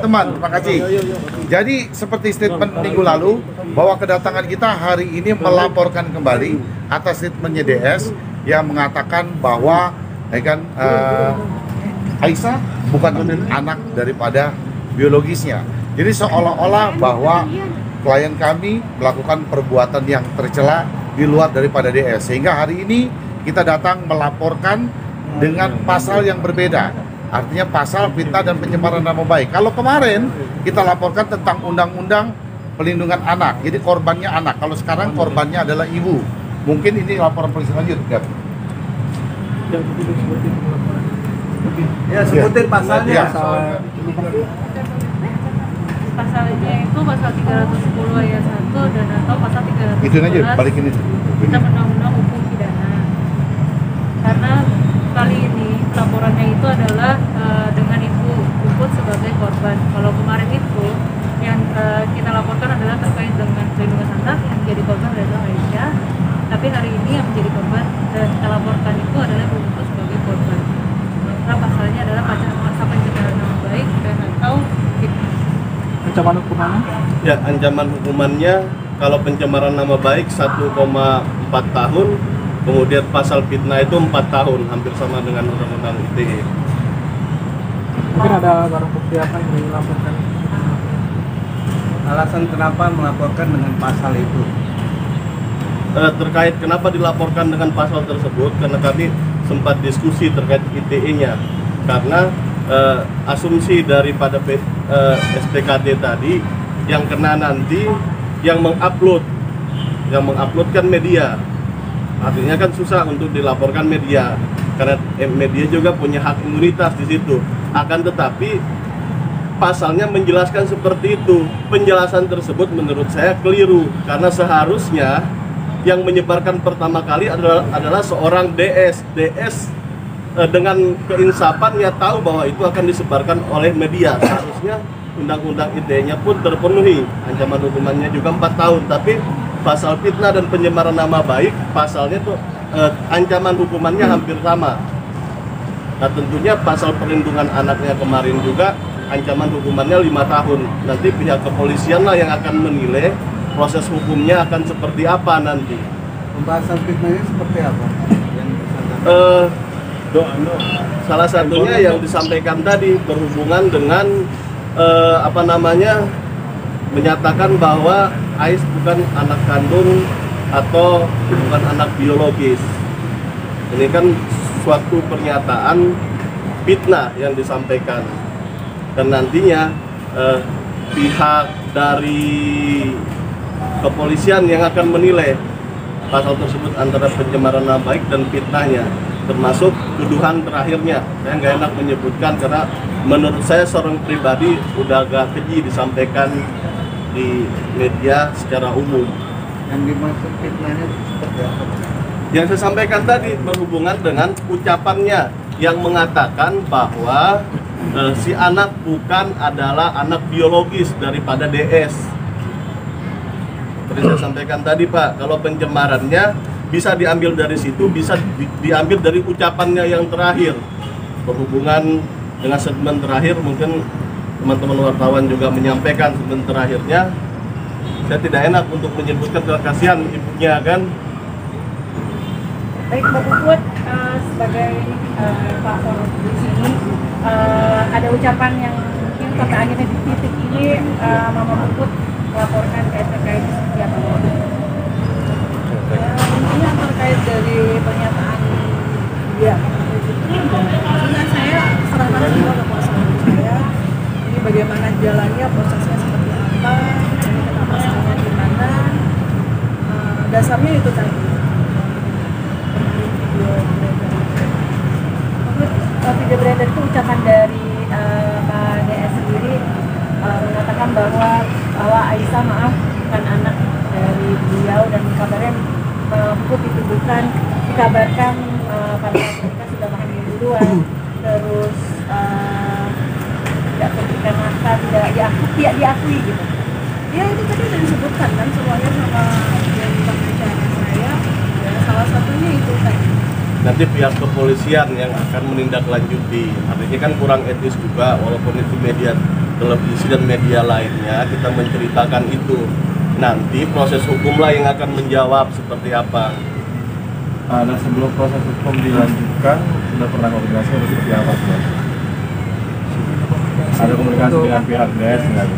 teman-teman, terima kasih. Jadi seperti statement minggu lalu bahwa kedatangan kita hari ini melaporkan kembali atas statementnya DS yang mengatakan bahwa Aisyah bukan anak daripada biologisnya. Jadi seolah-olah bahwa klien kami melakukan perbuatan yang tercela di luar daripada DS. Sehingga hari ini kita datang melaporkan dengan pasal yang berbeda. Artinya pasal fitnah dan pencemaran nama baik. Kalau kemarin kita laporkan tentang undang-undang pelindungan anak. Jadi korbannya anak. Kalau sekarang korbannya adalah ibu. Mungkin ini laporan polisi lanjut, Gap. Ya, sebutin pasalnya. Ya. Pasalnya itu pasal 310 ayat 1 dan atau pasal 311 Itu aja, balikin itu. Kitab Undang-Undang Hukum Pidana. Karena kali ini laporannya itu adalah dengan ibu Puput sebagai korban. Kalau kemarin itu yang kita laporkan adalah terkait dengan perlindungan anak yang menjadi korban adalah Aisyah. Tapi hari ini yang menjadi korban dan kita laporkan itu adalah ibu Puput sebagai korban. Maka pasalnya adalah pasal pencemaran nama baik dan atau fitnah. Ancaman hukumannya? Ya, ancaman hukumannya kalau pencemaran nama baik 1,4 tahun, kemudian pasal fitnah itu 4 tahun, hampir sama dengan Undang-Undang ITE. Mungkin ada barang bukti apa yang dilaporkan? Alasan kenapa melaporkan dengan pasal itu? Terkait kenapa dilaporkan dengan pasal tersebut, karena kami sempat diskusi terkait ITE-nya. Karena asumsi daripada SPKT tadi yang kena nanti yang mengupload kan media, artinya kan susah untuk dilaporkan media karena media juga punya hak imunitas di situ. Akan tetapi pasalnya menjelaskan seperti itu. Penjelasan tersebut menurut saya keliru karena seharusnya yang menyebarkan pertama kali adalah seorang DS dengan keinsafannya tahu bahwa itu akan disebarkan oleh media. Seharusnya undang-undang ITE-nya pun terpenuhi, ancaman hukumannya juga 4 tahun. Tapi pasal fitnah dan pencemaran nama baik pasalnya tuh ancaman hukumannya hampir sama. Nah tentunya pasal perlindungan anaknya kemarin juga ancaman hukumannya 5 tahun. Nanti pihak kepolisian lah yang akan menilai proses hukumnya akan seperti apa nanti. Pembahasan fitnahnya seperti apa? Salah satunya yang disampaikan tadi berhubungan dengan menyatakan bahwa Ais bukan anak kandung atau bukan anak biologis. Ini kan suatu pernyataan fitnah yang disampaikan dan nantinya pihak dari kepolisian yang akan menilai pasal tersebut antara pencemaran nama baik dan fitnahnya, termasuk tuduhan terakhirnya. Saya nggak enak menyebutkan karena menurut saya seorang pribadi udah agak keji disampaikan di media secara umum. Yang dimaksud fitnahnya seperti apa? Yang saya sampaikan tadi berhubungan dengan ucapannya yang mengatakan bahwa si anak bukan adalah anak biologis daripada DS. Seperti saya sampaikan tadi Pak, kalau pencemarannya bisa diambil dari situ, bisa diambil dari ucapannya yang terakhir. Berhubungan dengan segmen terakhir, mungkin teman-teman wartawan juga menyampaikan segmen terakhirnya. Saya tidak enak untuk menyebutkan, kasihan ibunya kan. Baik Mbak Puput, sebagai pelapor di sini, ada ucapan yang mungkin sampai akhirnya di titik ini Mama Puput melaporkan terkait seperti apa? Intinya terkait dari pernyataan dia, sebenarnya saya serahkan semua ke kuasa hukum saya. Ini bagaimana jalannya, prosesnya seperti apa, ini kenapa salahnya di mana, dasarnya itu tadi. Video beredar itu ucapan dari Pak DS sendiri mengatakan bahwa Aisyah maaf bukan anak dari beliau dan kabarnya Puput dituduhkan dikabarkan pada saat mereka sudah hamil duluan, terus tidak memberikan nafkah, tidak diakui gitu. Ya itu tadi sudah disebutkan kan semuanya sama yang pembicaraan saya. Ya, salah satunya itu tadi. Nanti pihak kepolisian yang akan menindaklanjuti. Artinya kan kurang etis juga, walaupun itu media televisi dan media lainnya kita menceritakan itu. Nanti proses hukumlah yang akan menjawab seperti apa. Nah, sebelum proses hukum dilanjutkan, sudah pernah komunikasi atau seperti apa? Ada komunikasi dengan pihak DS nggak?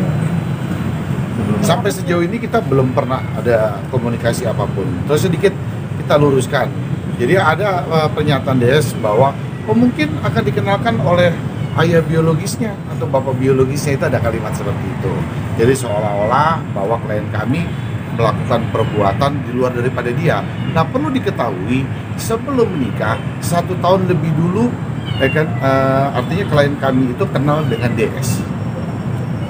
Sampai sejauh ini kita belum pernah ada komunikasi apapun. Terus sedikit kita luruskan. Jadi ada pernyataan DS bahwa mungkin akan dikenalkan oleh ayah biologisnya atau bapak biologisnya, itu ada kalimat seperti itu. Jadi seolah-olah bahwa klien kami melakukan perbuatan di luar daripada dia. Nah, perlu diketahui sebelum menikah 1 tahun lebih dulu, kan, artinya klien kami itu kenal dengan DS.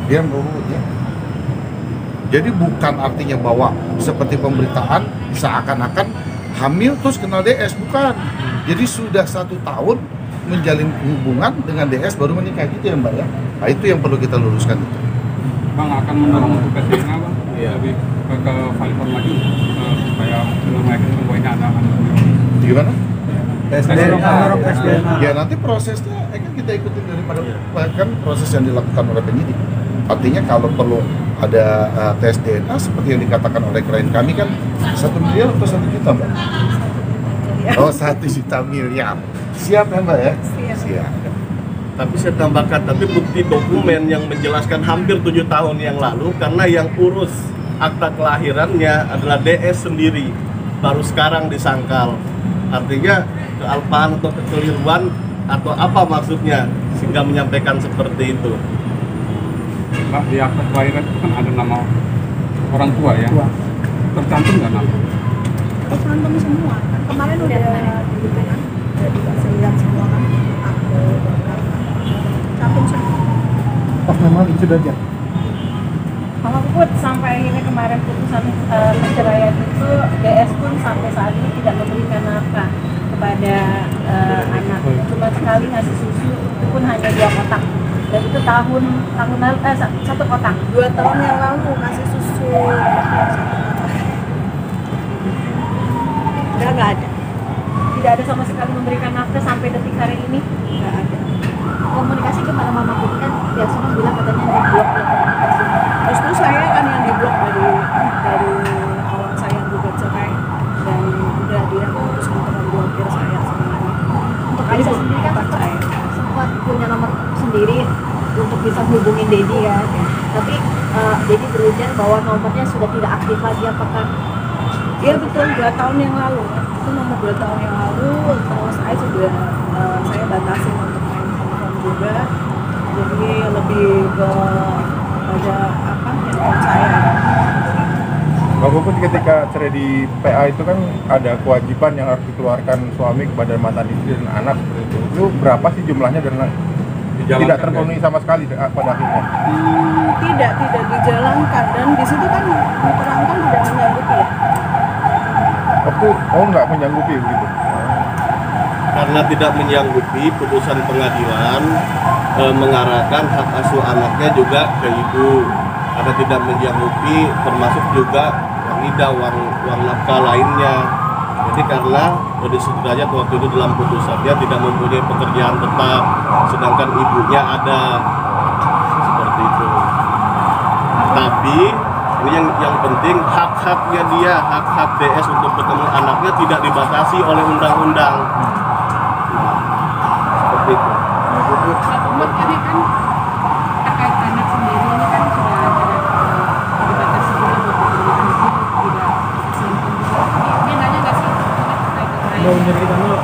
Dia ya. Jadi bukan artinya bahwa seperti pemberitaan seakan-akan hamil terus kenal DS, bukan. Jadi sudah 1 tahun menjalin hubungan dengan DS baru menikah, gitu ya Mbak ya. Nah, itu yang perlu kita luruskan itu. Bang akan mendorong untuk tes DNA bang, lebih ke validor lagi supaya meyakinkan bahwa ini anak Gimana? Tes DNA. Ya nanti prosesnya kan kita ikutin daripada kan proses yang dilakukan oleh penyidik. Artinya kalau perlu ada tes DNA seperti yang dikatakan oleh klien kami kan 1 miliar atau 1 juta Mbak? Oh 1 juta miliar. Siap ya Mbak ya? Siap. Tapi saya tambahkan, tapi bukti dokumen yang menjelaskan hampir 7 tahun yang lalu, karena yang urus akta kelahirannya adalah DS sendiri, baru sekarang disangkal. Artinya kealpaan atau kekeliruan atau apa maksudnya sehingga menyampaikan seperti itu. Mbak, di akta kelahiran itu kan ada nama orang tua ya, tercantum nggak nama? Tercantum semua. Kemarin udah gitu kan, udah dikasih lihat semua kan, aku cantum semua. Oh memang sudah aja. Mama Puput sampai akhirnya kemarin putusan perceraian itu, DS pun sampai saat ini tidak memberikan nafkah kepada anak. Cuma sekali ngasih susu, itu pun hanya 2 kotak. Dan itu tahun lalu 1 kotak. 2 tahun yang lalu ngasih susu. Udah nggak ada. Tidak ada sama sekali memberikan nafkah sampai detik hari ini. Nggak ada. Komunikasi kepada Mama Puput kan biasanya bilang katanya diblok ya komunikasi. Justru saya kan yang diblok dari awal saya gugat cerai, dan udah dia memutuskan untuk memblokir saya semuanya. Untuk Alisa sendiri kan sempat punya nomor sendiri untuk bisa hubungin Dedi ya. Tapi Dedi berujar bahwa nomornya sudah tidak aktif lagi. Apakah Iya betul, 2 tahun yang lalu. Itu nomor 2 tahun yang lalu. Terus saya sudah saya batasi untuk main handphone juga. Jadi lebih ke pada apa handphone saya. Mbak Puput, ketika cerai di PA itu kan ada kewajiban yang harus dikeluarkan suami kepada mantan istri dan anak seperti itu. Itu berapa sih jumlahnya dan tidak terpenuhi sama sekali pada akhirnya? Tidak dijalankan, dan di situ kan diterangkan tidak menyanggupi ya. Waktu nggak menyanggupi begitu. Karena tidak menyanggupi, putusan pengadilan mengarahkan hak asuh anaknya juga ke ibu. Karena tidak menyanggupi, termasuk juga uang nafkah lainnya. Jadi karena Dodi Sudrajat waktu itu dalam putusannya tidak mempunyai pekerjaan tetap, sedangkan ibunya ada, seperti itu. Tapi ini yang penting hak-haknya dia, hak-hak DS untuk bertemu anaknya tidak dibatasi oleh undang-undang. Seperti itu. ini kan terkait anak sendiri ini kan sudah ada dibatasi juga buat tidak selingkuh. Ini nanya nggak sih terkait Jadi kita dulu.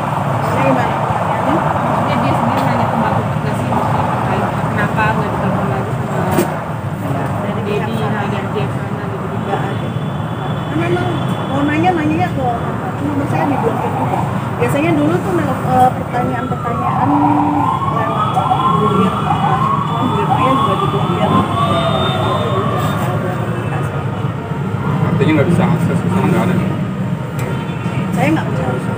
Saya gimana pertanyaannya? maksudnya dia sendiri nanya ke Mbak Puput nggak sih maksudnya terkait kenapa nggak ditelepon lagi sama dari Dedi hanya dia sana gitu juga ada. Memang mau nanyanya ke orang, nomor saya diblokir juga. Biasanya dulu tuh pertanyaan-pertanyaan lewat bulir, cuma bulirnya juga diblokir. Artinya nggak bisa akses ke sana, nggak ada. Saya nggak percaya.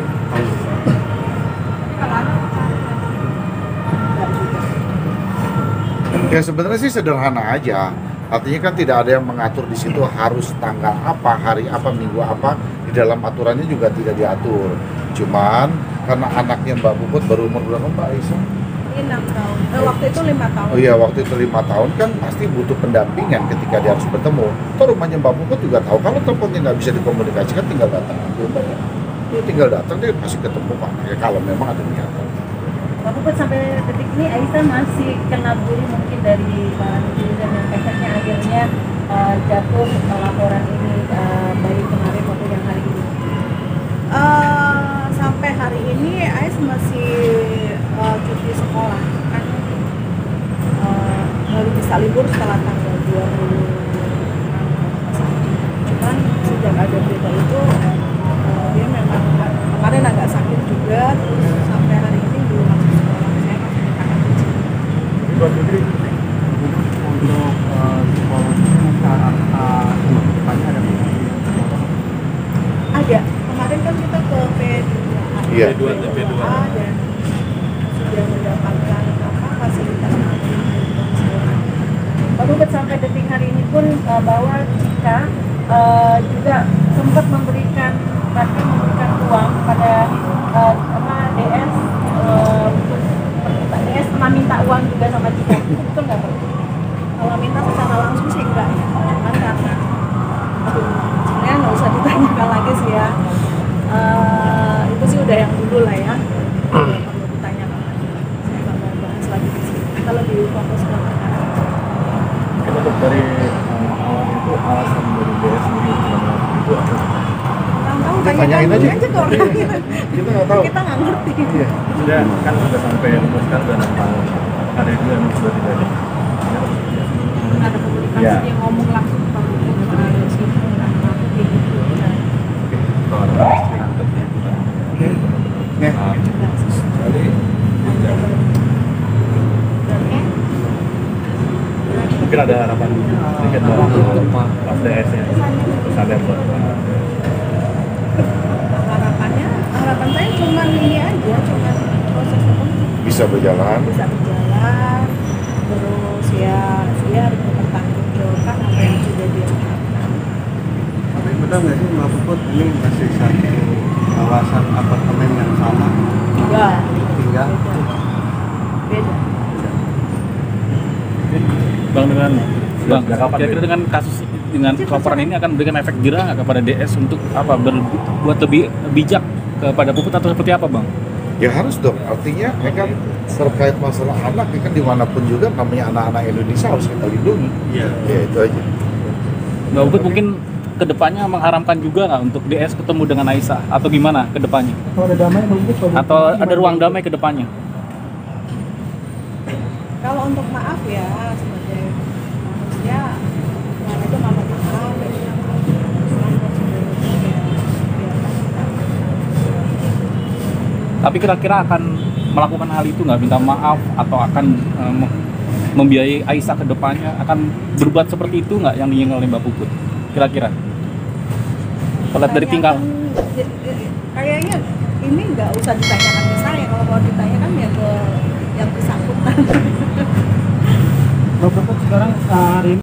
Ya sebenarnya sih sederhana aja. Artinya kan tidak ada yang mengatur di situ harus tanggal apa, hari apa, minggu apa. Di dalam aturannya juga tidak diatur. Cuman karena anaknya Mbak Puput baru umur berapa Mbak Aisyah? Ini 6 tahun. Waktu itu 5 tahun. Oh iya, waktu itu 5 tahun kan pasti butuh pendampingan ketika dia harus bertemu. Toh rumahnya Mbak Puput juga tahu kalau teleponnya nggak bisa dikomunikasikan, tinggal datang aja. Lu tinggal datang dia pasti ketemu Pak. Ya kalau memang ada niatan. Pak Puput sampai detik ini Aisyah masih kena bully mungkin dari para netizen yang efeknya akhirnya jatuh laporan ini baik kemarin maupun yang hari ini. Sampai hari ini Ais masih cuti sekolah kan, baru bisa libur setelah tanggal 26. Cuman sejak ada berita itu dia memang kemarin agak sakit juga, terus sampai hari ini belum masuk sekolah. Saya masih dikatakan kecil. Untuk psikologisnya saat depannya ada Ada. Kemarin kan kita ke P2A, Iya. P2A dan sudah mendapatkan fasilitas Pak Puput sampai detik hari ini pun bahwa Cika juga sempat memberikan bahkan memberikan uang pada DS untuk DS pernah minta uang juga sama Cika, betul nggak Pak? kalau minta secara langsung sih enggak ya, kan karena sebenarnya nggak usah ditanyakan lagi sih ya. Itu sih udah yang dulu lah ya, perlu ditanyakan lagi. Saya nggak mau bahas lagi di sini, kita lebih fokus ke perkara. Mungkin untuk dari awal itu alasan dari DS sendiri itu apa? Kurang tahu, Tanyain tanyakan aja. aja ke orangnya. Kita nggak tahu. Kita nggak ngerti. Iya, sudah kan sudah sampai umur sekarang udah 6 tahun. Ada juga yang sudah tidak ada. Ada komunikasi Iya. yang ngomong langsung ke Pak Puput soal sini nggak ngaku kayak gitu. Nah, Kalau ada istri tetap dibuka. Nih, Mungkin ada harapan sedikit untuk Mas DS-nya sadar buat Harapan saya cuma ini aja, cuma proses hukum bisa berjalan. bisa berjalan, terus ya dia harus mempertanggungjawabkan apa yang sudah dia lakukan. Tapi benar nggak sih Mbak Puput ini masih satu kawasan apartemen yang sama Enggak, tinggal? beda. Bang dengan Bang, Sejak kapan, kira-kira Bang? dengan kasus dengan laporan ini akan memberikan efek jerah nggak kepada DS untuk apa berbuat lebih bijak kepada Puput atau seperti apa Bang? Ya harus dong, artinya ya kan terkait masalah anak ya kan dimanapun juga namanya anak-anak Indonesia harus kita lindungi. Iya. Ya itu aja. Mbak Puput mungkin kedepannya mengharamkan juga nggak untuk DS ketemu dengan Aisyah atau gimana kedepannya? Atau ada damai mungkin? Atau ada ruang damai kedepannya? Kalau untuk maaf ya sebagai manusia, ya itu mama maaf. Tapi kira-kira akan melakukan hal itu nggak, minta maaf atau akan membiayai Aisyah kedepannya, akan berbuat seperti itu nggak yang diinginkan oleh Mbak Puput? Kira-kira? Kalau dari tingkah Kayaknya ini nggak usah ditanyakan ke saya, kalau mau ditanyakan ya ke yang bersangkutan. Mbak Puput sekarang hari ini